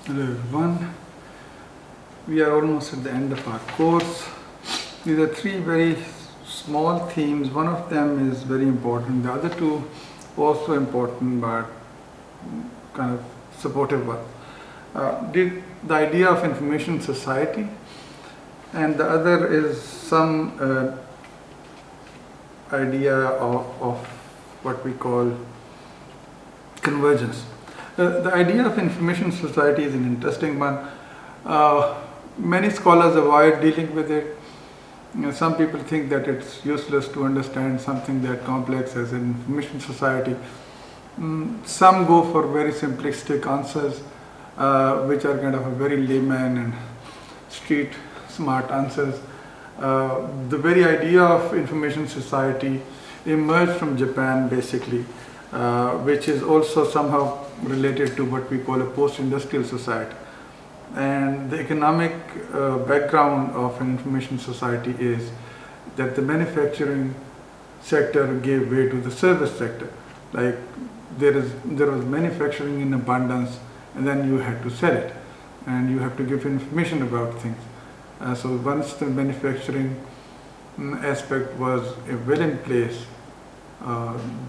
Hello everyone. We are almost at the end of our course. These are three very small themes. One of them is very important. The other two also important but kind of supportive one. The idea of information society, and the other is some idea of what we call convergence. The idea of information society is an interesting one. Many scholars avoid dealing with it. Some people think that it's useless to understand something that complex as an information society. Some go for very simplistic answers, which are kind of a very layman and street smart answers. The very idea of information society emerged from Japan basically, which is also somehow related to what we call a post-industrial society. And the economic background of an information society is that the manufacturing sector gave way to the service sector. Like there was manufacturing in abundance, and then you had to sell it, and you have to give information about things. So once the manufacturing aspect was well in place,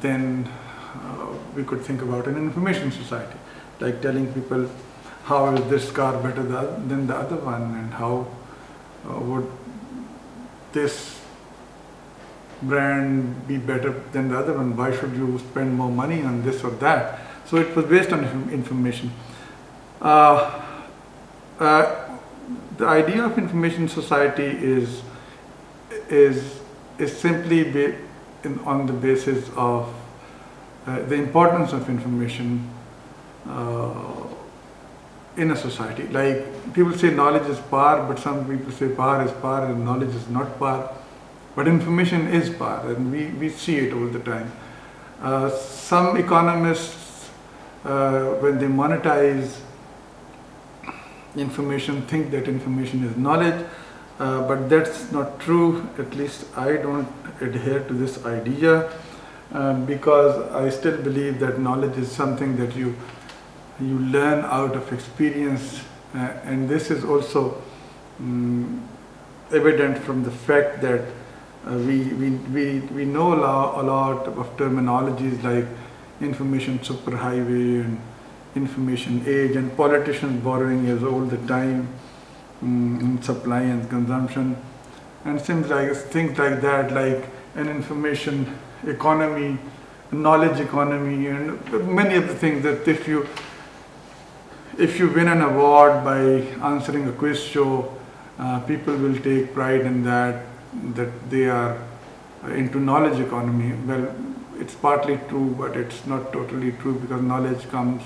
then we could think about an information society, like telling people how is this car better than the other one, and how would this brand be better than the other one, why should you spend more money on this or that. So it was based on information. The idea of information society is simply on the basis of the importance of information in a society. Like people say knowledge is power, but some people say power is power and knowledge is not power. But information is power, and we see it all the time. Some economists, when they monetize information, think that information is knowledge, but that's not true. At least I don't adhere to this idea, because I still believe that knowledge is something that you learn out of experience, and this is also evident from the fact that we know a lot of terminologies like information superhighway and information age, and politicians borrowing is all the time in supply and consumption, and things like that, like an information economy, knowledge economy, and many of the things that if you win an award by answering a quiz show, people will take pride in that they are into knowledge economy. Well, it's partly true, but it's not totally true, because knowledge comes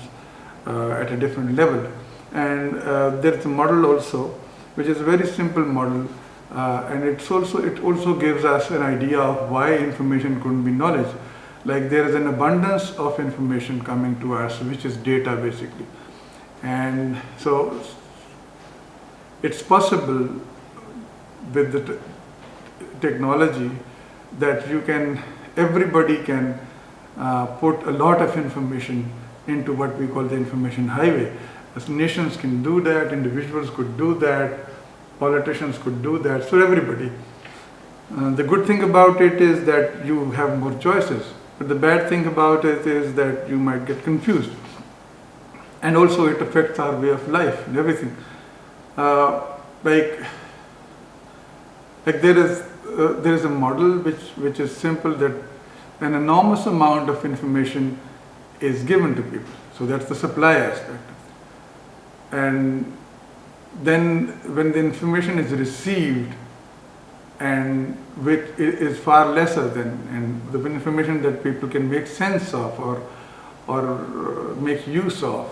at a different level. And there's a model also, which is a very simple model, and it also gives us an idea of why information couldn't be knowledge. Like there is an abundance of information coming to us, which is data basically. And so it's possible with the technology that everybody can put a lot of information into what we call the information highway. As nations can do that, individuals could do that, politicians could do that, so everybody. The good thing about it is that you have more choices, but the bad thing about it is that you might get confused. And also it affects our way of life and everything. Like there is a model which is simple, that an enormous amount of information is given to people. So that's the supply aspect. And then when the information is received, and which is far lesser than, and the information that people can make sense of or make use of,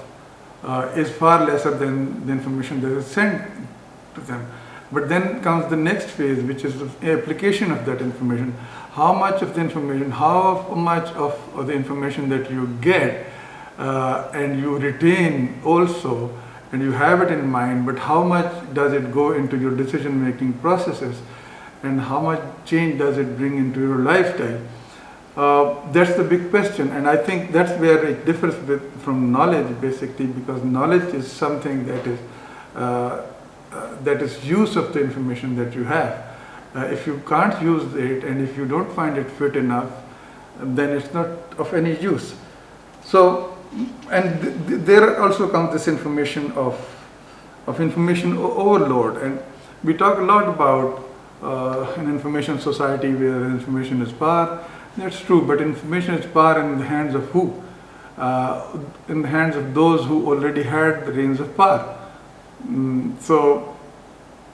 is far lesser than the information that is sent to them. But then comes the next phase, which is the application of that information. How much of the information, how much of the information that you get and you retain also, and you have it in mind, but how much does it go into your decision-making processes, and how much change does it bring into your lifestyle? That's the big question, and I think that's where it differs from knowledge, basically, because knowledge is something that is use of the information that you have. If you can't use it, and if you don't find it fit enough, then it's not of any use. So, and there also comes this information of information overload, and we talk a lot about an information society where information is power. That's true, but information is power in the hands of who? In the hands of those who already had the reins of power. So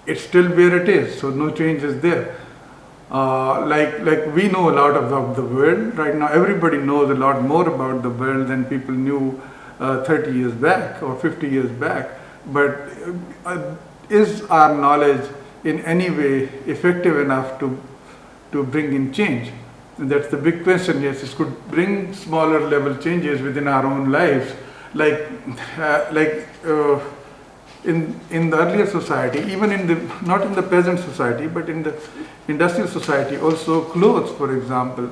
it's still where it is, so no change is there. Like we know a lot about the world right now. Everybody knows a lot more about the world than people knew 30 years back or 50 years back. But is our knowledge in any way effective enough to bring in change? And that's the big question. Yes, it could bring smaller level changes within our own lives, in the earlier society, even not in the peasant society, but in the industrial society, also clothes, for example,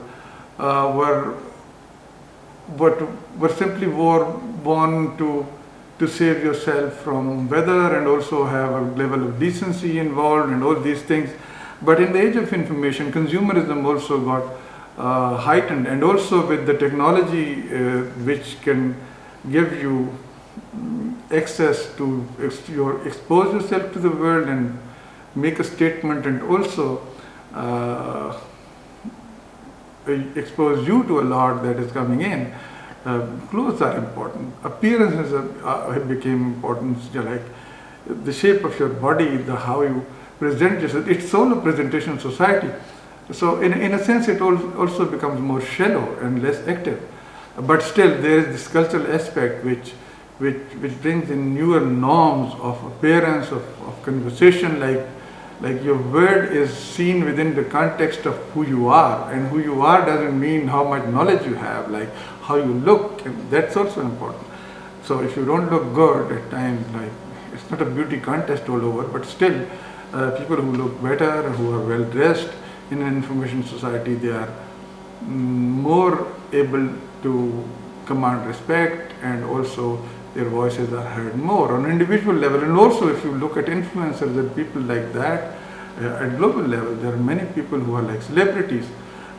were simply worn to save yourself from weather and also have a level of decency involved and all these things. But in the age of information, consumerism also got heightened, and also with the technology which can give you access to expose yourself to the world and make a statement, and also expose you to a lot that is coming in. Clothes are important. Appearances became important, like the shape of your body, how you present yourself. It's all a presentation society. So in a sense, it also becomes more shallow and less active. But still, there is this cultural aspect which brings in newer norms of appearance, of conversation, like your word is seen within the context of who you are, and who you are doesn't mean how much knowledge you have, like how you look, and that's also important. So if you don't look good at times, like it's not a beauty contest all over, but still people who look better, who are well dressed in an information society, they are more able to command respect, and also their voices are heard more on an individual level. And also, if you look at influencers and people like that at global level, there are many people who are like celebrities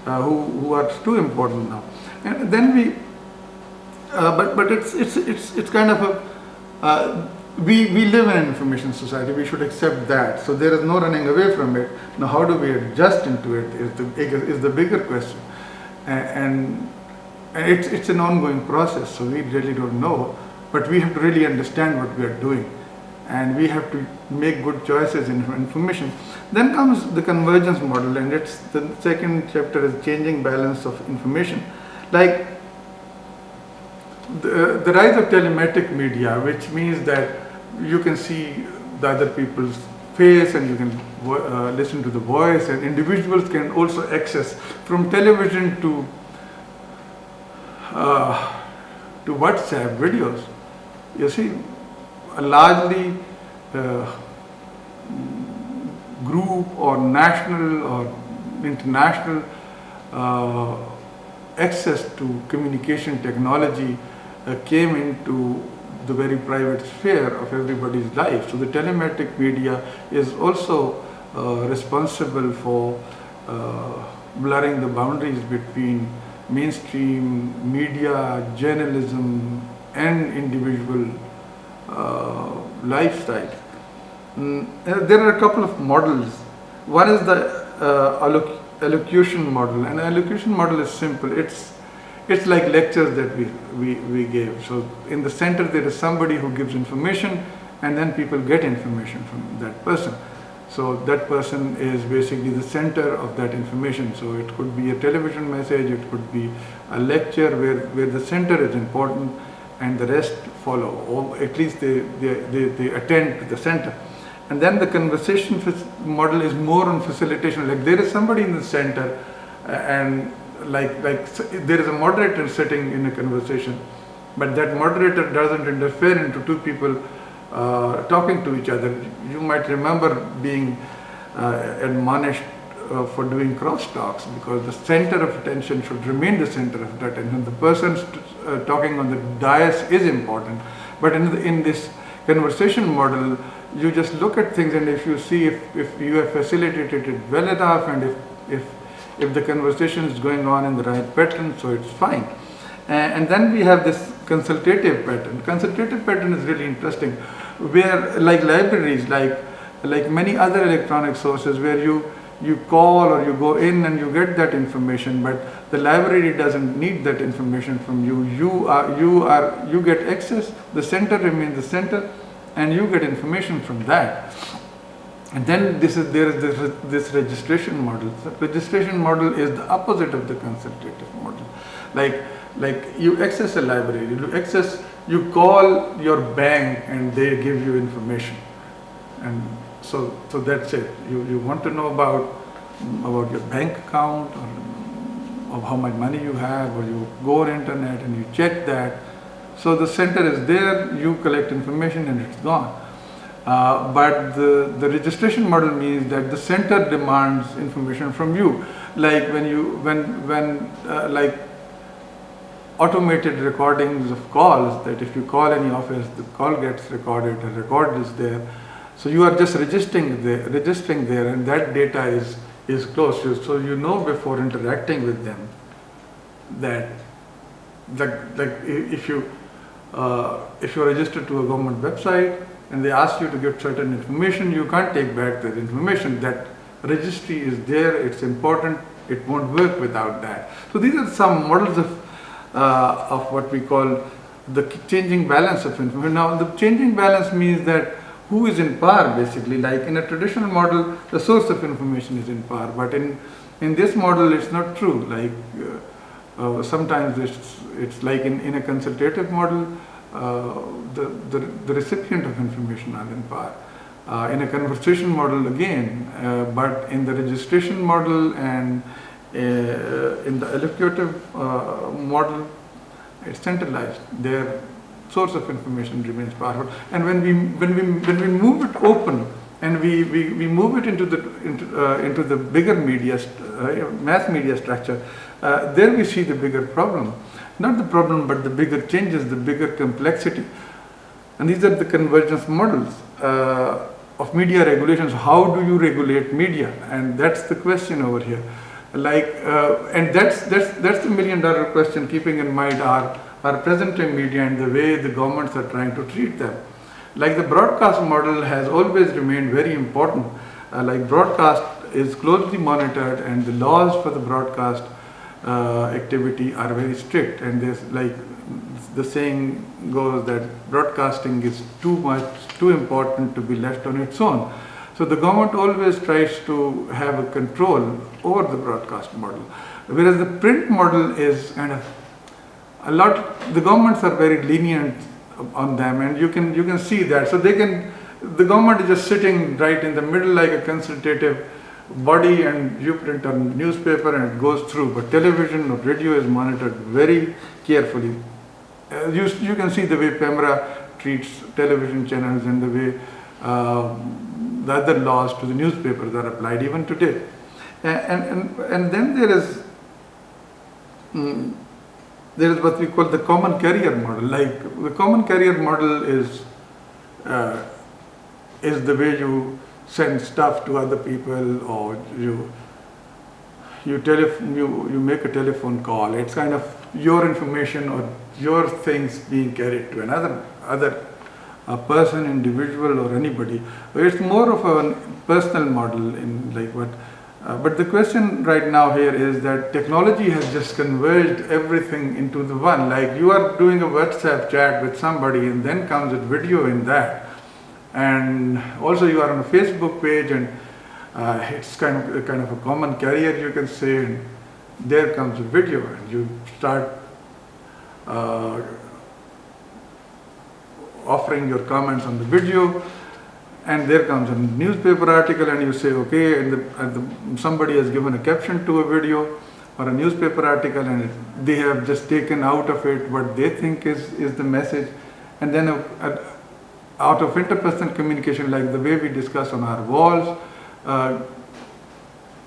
who are too important now. And then but it's kind of we live in an information society. We should accept that. So there is no running away from it. Now, how do we adjust into it is the bigger question, and it's an ongoing process. So we really don't know, but we have to really understand what we are doing, and we have to make good choices in information. Then comes the convergence model, and it's the second chapter is changing balance of information, like the rise of telematic media, which means that you can see the other people's face, and you can listen to the voice, and individuals can also access from television to WhatsApp videos. You see, a largely group or national or international access to communication technology came into the very private sphere of everybody's life. So the telematic media is also responsible for blurring the boundaries between mainstream media, journalism, and individual lifestyle. There are a couple of models. One is the elocution model, and the elocution model is simple. It's like lectures that we gave. So in the center there is somebody who gives information, and then people get information from that person. So that person is basically the center of that information. So it could be a television message, it could be a lecture where the center is important and the rest follow, or at least they attend to the center. And then the conversation model is more on facilitation. Like there is somebody in the center, and like there is a moderator sitting in a conversation, but that moderator doesn't interfere into two people talking to each other. You might remember being admonished for doing crosstalks, because the center of attention should remain the center of attention. The person talking on the dais is important, but in this conversation model, you just look at things, and if you see if you have facilitated it well enough, and if the conversation is going on in the right pattern, so it's fine. And then we have this consultative pattern. Consultative pattern is really interesting, where like libraries, like many other electronic sources, where you call or you go in and you get that information, but the library doesn't need that information from you. You get access, the center remains the center, and you get information from that. And then there is this registration model. The registration model is the opposite of the consultative model. Like you access a library, you call your bank and they give you information, and so that's it. You want to know about your bank account, or of how much money you have, or you go on internet and you check that. So the center is there, you collect information and it's gone. But the registration model means that the center demands information from you. Like like automated recordings of calls, that if you call any office, the call gets recorded, a record is there. So you are just registering there, and that data is closed. So you know before interacting with them that if you register to a government website and they ask you to give certain information, you can't take back that information. That registry is there, it's important, it won't work without that. So these are some models of what we call the changing balance of information. Now the changing balance means that who is in power, basically. Like in a traditional model, the source of information is in power, but in this model it's not true. Like sometimes it's like in a consultative model, the recipient of information are in power. In a conversation model again, but in the registration model and in the elocutive model, it's centralized. Their source of information remains powerful. And when we move it open and we move it into the bigger media, mass media structure, there we see the bigger problem. Not the problem, but the bigger changes, the bigger complexity. And these are the convergence models of media regulations. How do you regulate media? And that's the question over here. And that's the million-dollar question, keeping in mind our present-day media and the way the governments are trying to treat them. Like the broadcast model has always remained very important. Like broadcast is closely monitored, and the laws for the broadcast activity are very strict. And there's like the saying goes that broadcasting is too important to be left on its own. So the government always tries to have a control over the broadcast model, whereas the print model is kind of the governments are very lenient on them, and you can see that. So the government is just sitting right in the middle like a consultative body, and you print a newspaper and it goes through. But television or radio is monitored very carefully. You can see the way PEMRA treats television channels and the way the other laws to the newspapers are applied even today. And then there is what we call the common carrier model. Like the common carrier model is the way you send stuff to other people, or you make a telephone call. It's kind of your information or your things being carried to another person, individual, or anybody. It's more of a personal model in like what. But the question right now here is that technology has just converged everything into the one. Like you are doing a WhatsApp chat with somebody, and then comes a video in that, and also you are on a Facebook page, and it's kind of a common carrier, you can say, and there comes a video, and you start offering your comments on the video, and there comes a newspaper article, and you say okay, and somebody has given a caption to a video or a newspaper article, and they have just taken out of it what they think is the message. And then out of interpersonal communication, like the way we discuss on our walls,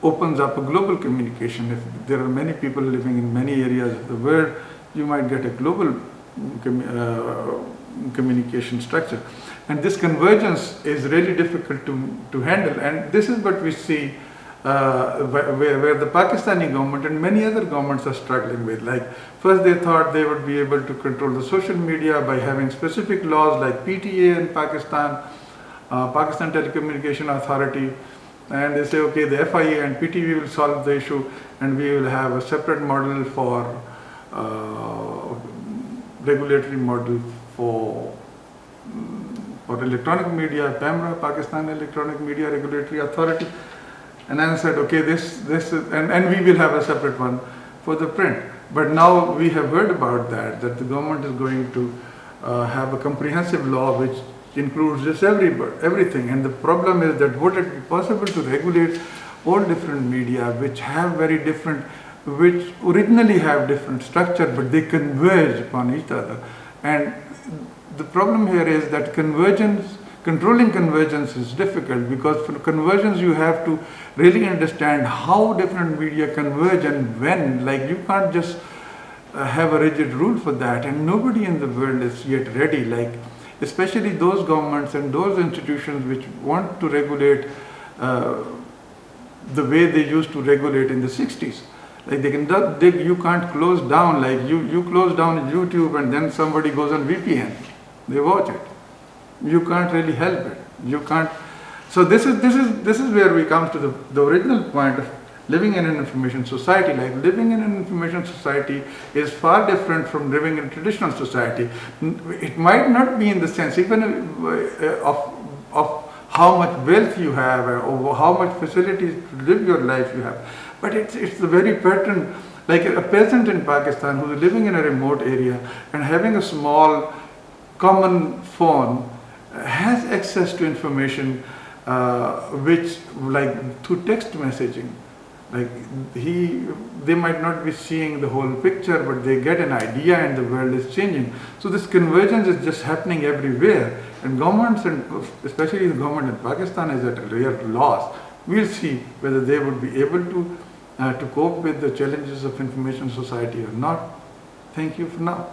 opens up a global communication. If there are many people living in many areas of the world, you might get a global communication structure. And this convergence is really difficult to handle. And this is what we see where the Pakistani government and many other governments are struggling with. Like, first they thought they would be able to control the social media by having specific laws like PTA in Pakistan, Pakistan Telecommunication Authority, and they say, okay, the FIA and PTV will solve the issue, and we will have a separate model for regulatory model for electronic media, PAMRA, Pakistan Electronic Media Regulatory Authority. And then I said, okay, this is, and we will have a separate one for the print. But now we have heard about that the government is going to have a comprehensive law which includes just everything. And the problem is that would it be possible to regulate all different media which have very different, which originally have different structure, but they converge upon each other. And the problem here is that controlling convergence is difficult, because for convergence you have to really understand how different media converge and when. Like, you can't just have a rigid rule for that, and nobody in the world is yet ready. Like, especially those governments and those institutions which want to regulate the way they used to regulate in the 60s. Like, you can't close down, like you close down YouTube and then somebody goes on VPN, they watch it. You can't really help it. You can't. So this is where we come to the original point of living in an information society. Like, living in an information society is far different from living in a traditional society. It might not be in the sense even of how much wealth you have or how much facilities to live your life you have, but it's the very pattern. Like, a peasant in Pakistan who is living in a remote area and having a small common phone has access to information which, like, through text messaging, like they might not be seeing the whole picture, but they get an idea and the world is changing. So this convergence is just happening everywhere, and governments, and especially the government in Pakistan, is at a real loss. We'll see whether they would be able to cope with the challenges of information society or not. Thank you for now.